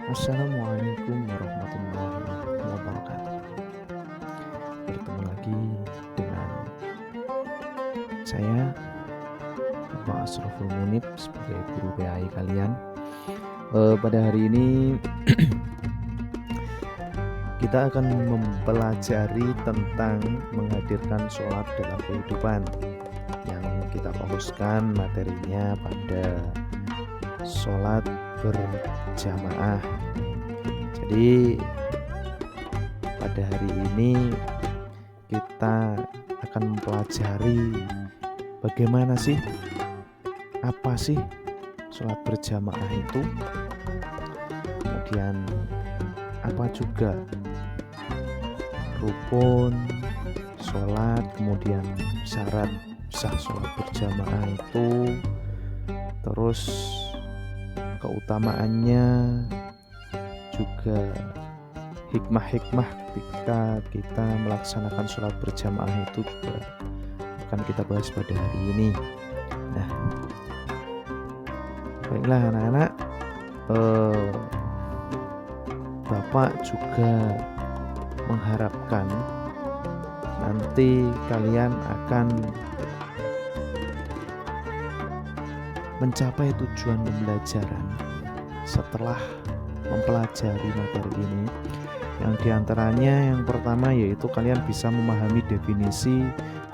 Assalamualaikum warahmatullahi wabarakatuh. Bertemu lagi dengan saya, Bapak Asroful Munib sebagai guru PAI kalian. Pada hari ini kita akan mempelajari tentang menghadirkan sholat dalam kehidupan, yang kita fokuskan materinya pada sholat berjamaah. Jadi pada hari ini kita akan mempelajari bagaimana sih, apa sih sholat berjamaah itu, kemudian apa juga rukun sholat, kemudian syarat sah sholat berjamaah itu, terus keutamaannya, juga hikmah-hikmah ketika kita melaksanakan sholat berjamaah itu juga akan kita bahas pada hari ini. Nah, baiklah anak-anak, Bapak juga mengharapkan nanti kalian akan mencapai tujuan pembelajaran setelah mempelajari materi ini, yang diantaranya yang pertama yaitu kalian bisa memahami definisi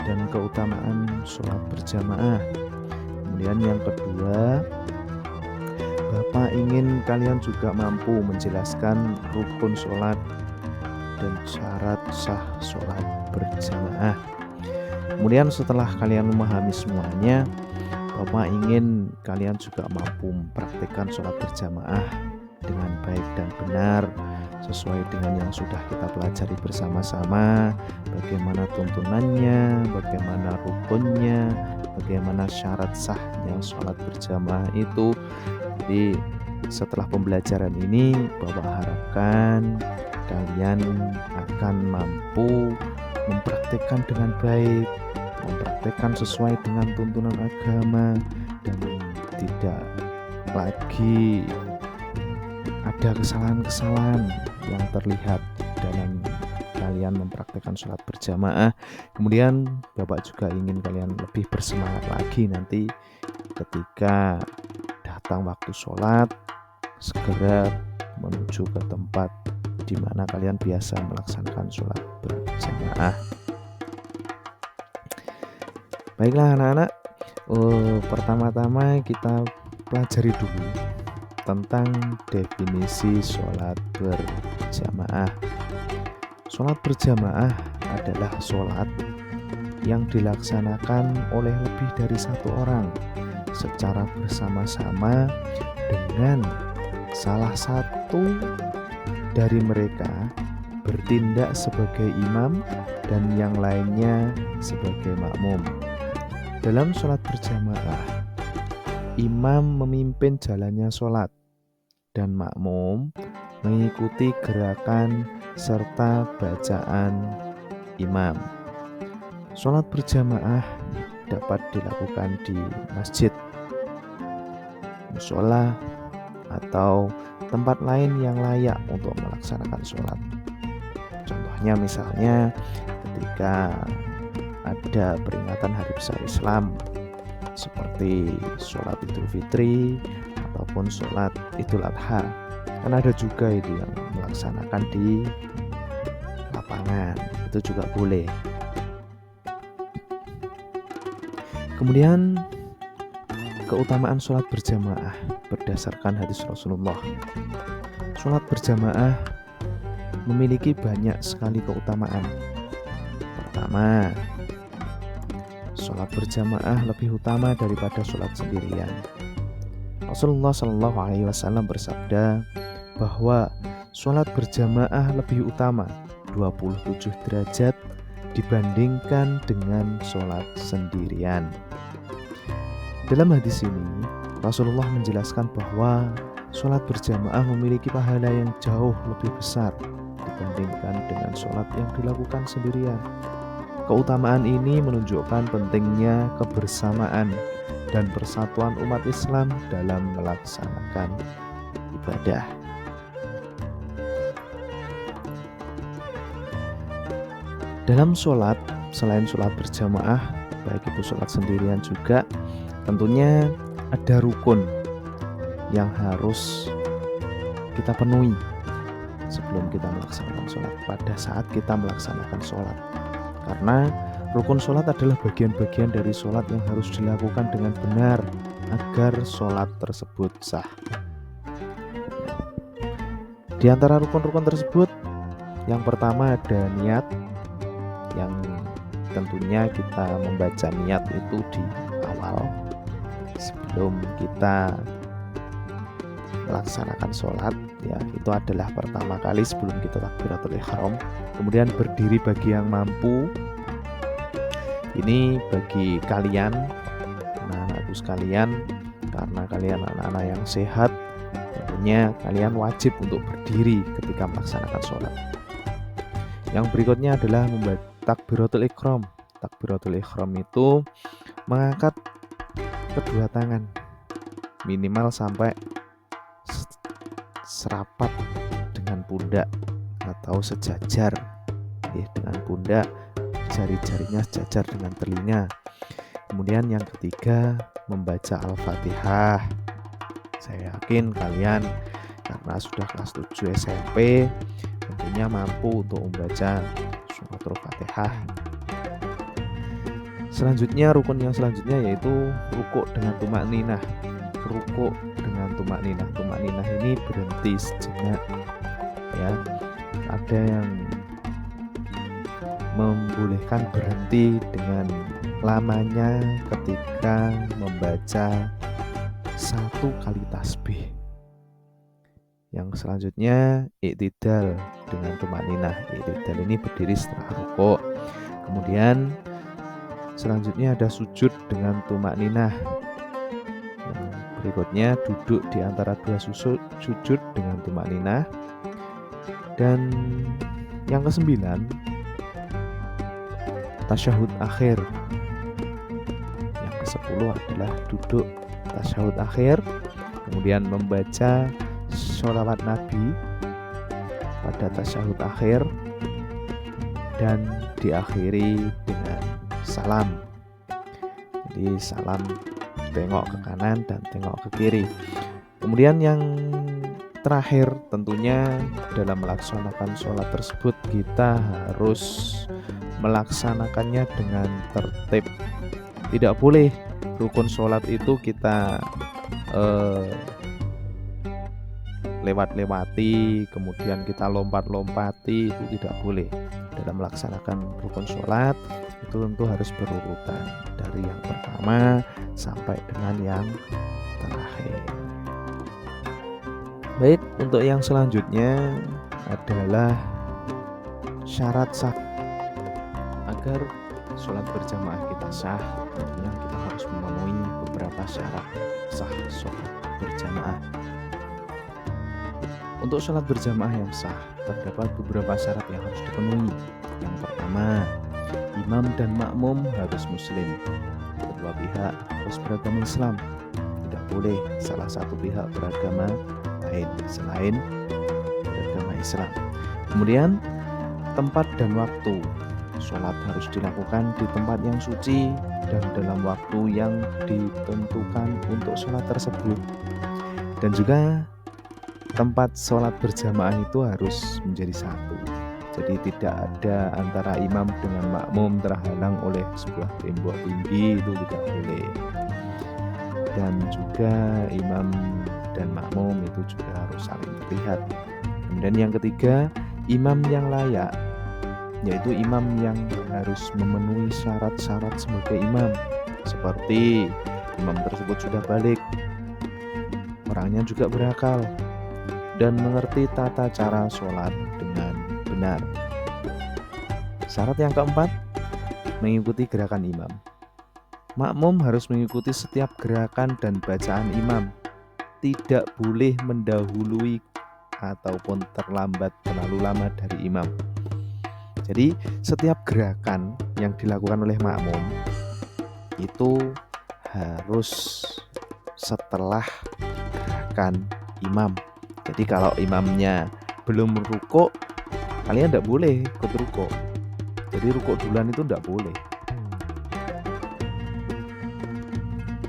dan keutamaan sholat berjamaah. Kemudian yang kedua, Bapak ingin kalian juga mampu menjelaskan rukun sholat dan syarat sah sholat berjamaah. Kemudian setelah kalian memahami semuanya, Bapak ingin kalian juga mampu mempraktikkan sholat berjamaah dengan baik dan benar sesuai dengan yang sudah kita pelajari bersama-sama, bagaimana tuntunannya, bagaimana rukunnya, bagaimana syarat sahnya sholat berjamaah itu. Jadi setelah pembelajaran ini, Bapak harapkan kalian akan mampu mempraktikkan dengan baik, mempraktikkan sesuai dengan tuntunan agama, dan tidak lagi ada kesalahan-kesalahan yang terlihat dalam kalian mempraktikkan sholat berjamaah. Kemudian Bapak juga ingin kalian lebih bersemangat lagi nanti ketika datang waktu sholat, segera menuju ke tempat di mana kalian biasa melaksanakan sholat berjamaah. Baiklah anak-anak, pertama-tama kita pelajari dulu tentang definisi sholat berjamaah. Sholat berjamaah adalah sholat yang dilaksanakan oleh lebih dari satu orang secara bersama-sama dengan salah satu dari mereka bertindak sebagai imam dan yang lainnya sebagai makmum. Dalam sholat berjamaah, imam memimpin jalannya sholat dan makmum mengikuti gerakan serta bacaan imam. Sholat berjamaah dapat dilakukan di masjid, mushola, atau tempat lain yang layak untuk melaksanakan sholat. Contohnya misalnya ketika ada peringatan hari besar Islam seperti sholat Idul Fitri ataupun sholat Idul Adha, kan ada juga itu yang melaksanakan di lapangan, itu juga boleh. Kemudian keutamaan sholat berjamaah berdasarkan hadis Rasulullah. Sholat berjamaah memiliki banyak sekali keutamaan. Pertama, sholat berjamaah lebih utama daripada sholat sendirian. Rasulullah Shallallahu Alaihi Wasallam bersabda bahwa sholat berjamaah lebih utama 27 derajat dibandingkan dengan sholat sendirian. Dalam hadis ini, Rasulullah menjelaskan bahwa sholat berjamaah memiliki pahala yang jauh lebih besar dibandingkan dengan sholat yang dilakukan sendirian. Keutamaan ini menunjukkan pentingnya kebersamaan dan persatuan umat Islam dalam melaksanakan ibadah. Dalam sholat, selain sholat berjamaah, baik itu sholat sendirian juga, tentunya ada rukun yang harus kita penuhi sebelum kita melaksanakan sholat, pada saat kita melaksanakan sholat. Karena rukun sholat adalah bagian-bagian dari sholat yang harus dilakukan dengan benar agar sholat tersebut sah. Di antara rukun-rukun tersebut, yang pertama ada niat, yang tentunya kita membaca niat itu di awal sebelum kita melaksanakan sholat, ya itu adalah pertama kali sebelum kita takbiratul ihram. Kemudian berdiri bagi yang mampu. Ini bagi kalian anak-anakku sekalian, karena kalian anak-anak yang sehat, tentunya kalian wajib untuk berdiri ketika melaksanakan sholat. Yang berikutnya adalah membaca takbiratul ihram. Takbiratul ihram itu mengangkat kedua tangan minimal sampai serapat dengan pundak atau sejajar dengan pundak, jari-jarinya sejajar dengan telinga. Kemudian yang ketiga, membaca Al-Fatihah. Saya yakin kalian karena sudah kelas 7 SMP tentunya mampu untuk membaca suratul Fatihah. Selanjutnya, rukun yang selanjutnya yaitu rukuk dengan tumakninah. Rukuk dengan tumakninah. Tumakninah ini berhenti sejenak, ya. Ada yang membolehkan berhenti dengan lamanya ketika membaca 1 kali tasbih. Yang selanjutnya i'tidal dengan tumakninah. I'tidal ini berdiri setelah rukuk. Kemudian selanjutnya ada sujud dengan tumakninah. Yang berikutnya duduk di antara dua sujud dengan tumakninah. Dan yang kesembilan, tasyahud akhir. Yang ke-10 adalah duduk tasyahud akhir, kemudian membaca sholawat Nabi pada tasyahud akhir, dan diakhiri dengan salam. Jadi salam tengok ke kanan dan tengok ke kiri. Kemudian yang terakhir, tentunya dalam melaksanakan sholat tersebut kita harus melaksanakannya dengan tertib. Tidak boleh rukun sholat itu kita lewat-lewati, kemudian kita lompat-lompati, itu tidak boleh. Dalam melaksanakan rukun sholat itu tentu harus berurutan dari yang pertama sampai dengan yang terakhir. Baik, untuk yang selanjutnya adalah syarat sah. Agar sholat berjamaah kita sah, tentunya kita harus memenuhi beberapa syarat sah sholat berjamaah. Untuk sholat berjamaah yang sah, terdapat beberapa syarat yang harus dipenuhi. Yang pertama, imam dan makmum harus muslim. Kedua pihak harus beragama Islam. Tidak boleh salah satu pihak beragama lain selain beragama Islam. Kemudian, tempat dan waktu. Sholat harus dilakukan di tempat yang suci dan dalam waktu yang ditentukan untuk sholat tersebut. Dan juga tempat sholat berjamaah itu harus menjadi satu. Jadi tidak ada antara imam dengan makmum terhalang oleh sebuah tembok tinggi, itu tidak boleh. Dan juga imam dan makmum itu juga harus saling terlihat. Kemudian yang ketiga, imam yang layak, yaitu imam yang harus memenuhi syarat-syarat sebagai imam, seperti imam tersebut sudah balik, orangnya juga berakal, dan mengerti tata cara sholat dengan benar. Syarat yang keempat, mengikuti gerakan imam. Makmum harus mengikuti setiap gerakan dan bacaan imam, tidak boleh mendahului ataupun terlambat terlalu lama dari imam. Jadi setiap gerakan yang dilakukan oleh makmum itu harus setelah gerakan imam. Jadi kalau imamnya belum rukuk, kalian tidak boleh ikut rukuk. Jadi rukuk duluan itu tidak boleh.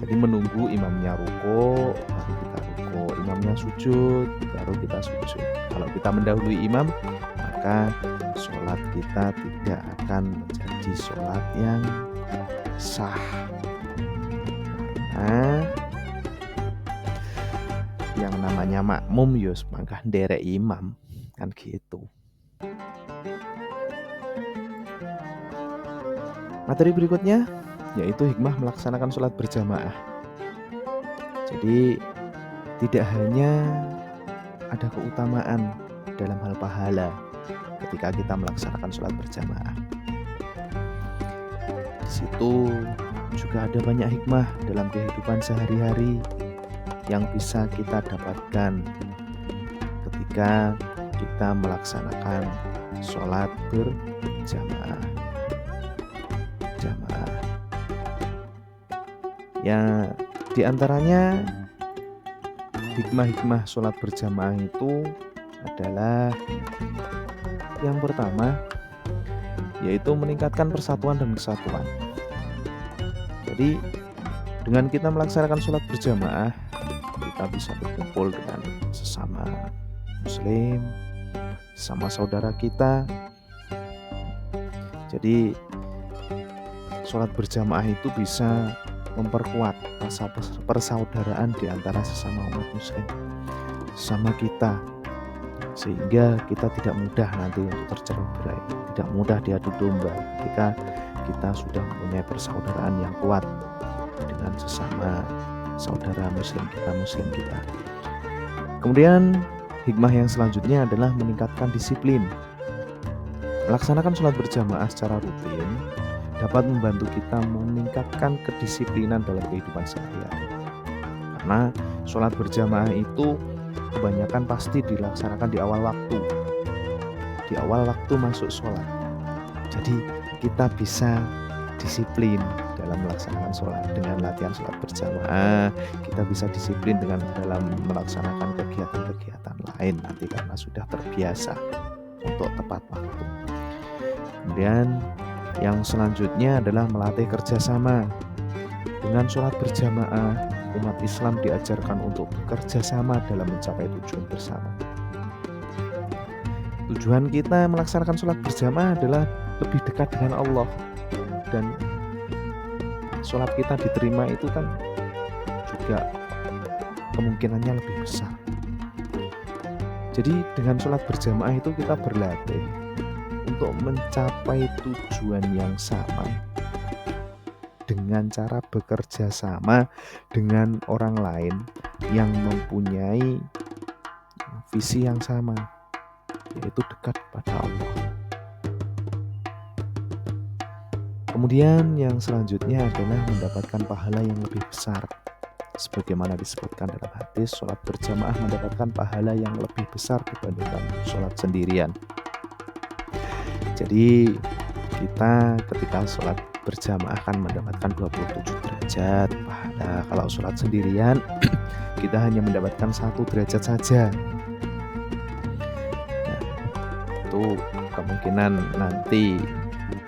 Jadi menunggu imamnya rukuk, baru kita rukuk. Imamnya sujud, baru kita sujud. Kalau kita mendahului imam, maka sholat kita tidak akan menjadi sholat yang sah. Karena yang namanya makmum yus mangkah nderek imam, kan gitu. Materi berikutnya yaitu hikmah melaksanakan sholat berjamaah. Jadi tidak hanya ada keutamaan dalam hal pahala ketika kita melaksanakan sholat berjamaah. Di situ juga ada banyak hikmah dalam kehidupan sehari-hari yang bisa kita dapatkan ketika kita melaksanakan sholat berjamaah. Ya, diantaranya hikmah-hikmah sholat berjamaah itu adalah yang pertama, yaitu meningkatkan persatuan dan kesatuan. Jadi dengan kita melaksanakan sholat berjamaah, kita bisa berkumpul dengan sesama muslim, sama saudara kita. Jadi sholat berjamaah itu bisa memperkuat rasa persaudaraan di antara sesama umat muslim, sesama kita, sehingga kita tidak mudah nanti untuk tercerai, tidak mudah diadu domba ketika kita sudah mempunyai persaudaraan yang kuat dengan sesama saudara muslim kita. Kemudian hikmah yang selanjutnya adalah meningkatkan disiplin. Melaksanakan sholat berjamaah secara rutin dapat membantu kita meningkatkan kedisiplinan dalam kehidupan sehari-hari. Karena sholat berjamaah itu kebanyakan pasti dilaksanakan di awal waktu masuk sholat. Jadi kita bisa disiplin dalam melaksanakan sholat dengan latihan sholat berjamaah. Kita bisa disiplin dalam melaksanakan kegiatan-kegiatan lain nanti karena sudah terbiasa untuk tepat waktu. Kemudian yang selanjutnya adalah melatih kerjasama. Dengan sholat berjamaah, umat Islam diajarkan untuk bekerja sama dalam mencapai tujuan bersama. Tujuan kita melaksanakan sholat berjamaah adalah lebih dekat dengan Allah, dan sholat kita diterima itu kan juga kemungkinannya lebih besar. Jadi dengan sholat berjamaah itu kita berlatih untuk mencapai tujuan yang sama dengan cara bekerja sama dengan orang lain yang mempunyai visi yang sama, yaitu dekat kepada Allah. Kemudian yang selanjutnya adalah mendapatkan pahala yang lebih besar. Sebagaimana disebutkan dalam hadis, sholat berjamaah mendapatkan pahala yang lebih besar dibandingkan sholat sendirian. Jadi kita ketika sholat berjamaah akan mendapatkan 27 derajat pahala. Kalau sholat sendirian kita hanya mendapatkan 1 derajat saja. Nah, itu kemungkinan nanti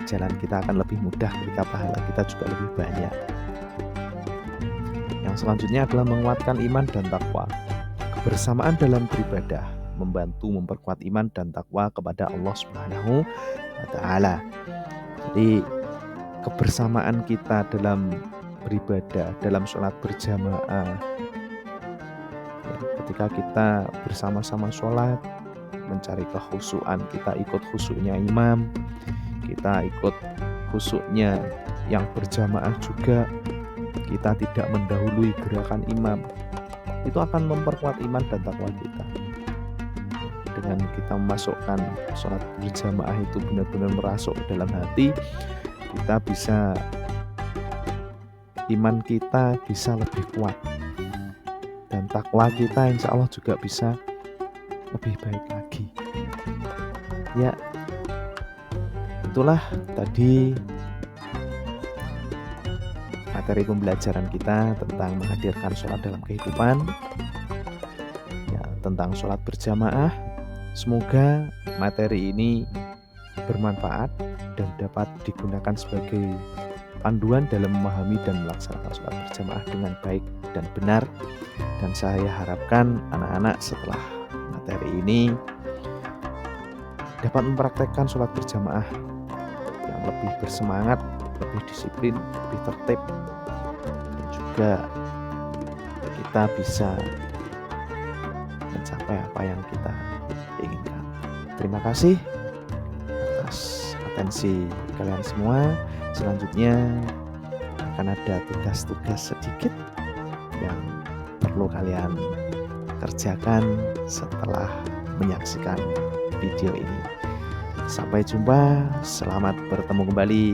jalan kita akan lebih mudah ketika pahala kita juga lebih banyak. Yang selanjutnya adalah menguatkan iman dan takwa. Kebersamaan dalam beribadah membantu memperkuat iman dan takwa kepada Allah Subhanahu wa Ta'ala. Jadi kebersamaan kita dalam beribadah, dalam sholat berjamaah, ketika kita bersama-sama sholat, mencari kekhusyuan, kita ikut khusyuknya imam, kita ikut khusyuknya yang berjamaah juga, kita tidak mendahului gerakan imam, itu akan memperkuat iman dan takwa kita. Dengan kita memasukkan sholat berjamaah itu benar-benar merasuk ke dalam hati, kita bisa, iman kita bisa lebih kuat, dan takwa kita insya Allah juga bisa lebih baik lagi. Ya, itulah tadi materi pembelajaran kita tentang menghadirkan sholat dalam kehidupan. Ya, tentang sholat berjamaah. Semoga materi ini bermanfaat dan dapat digunakan sebagai panduan dalam memahami dan melaksanakan sholat berjamaah dengan baik dan benar. Dan saya harapkan anak-anak setelah materi ini dapat mempraktekkan sholat berjamaah yang lebih bersemangat, lebih disiplin, lebih tertib, dan juga kita bisa mencapai apa yang kita inginkan. Terima kasih atas atensi kalian semua. Selanjutnya akan ada tugas-tugas sedikit yang perlu kalian kerjakan setelah menyaksikan video ini. Sampai jumpa, selamat bertemu kembali,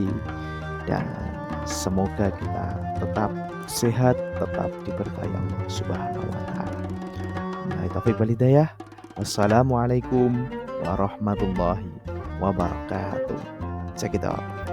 dan semoga kita tetap sehat, tetap diberkahi Allah Subhanahu wa Ta'ala. Taufiq wal hidayah. Wassalamualaikum warahmatullahi wabarakatuh. Check it out.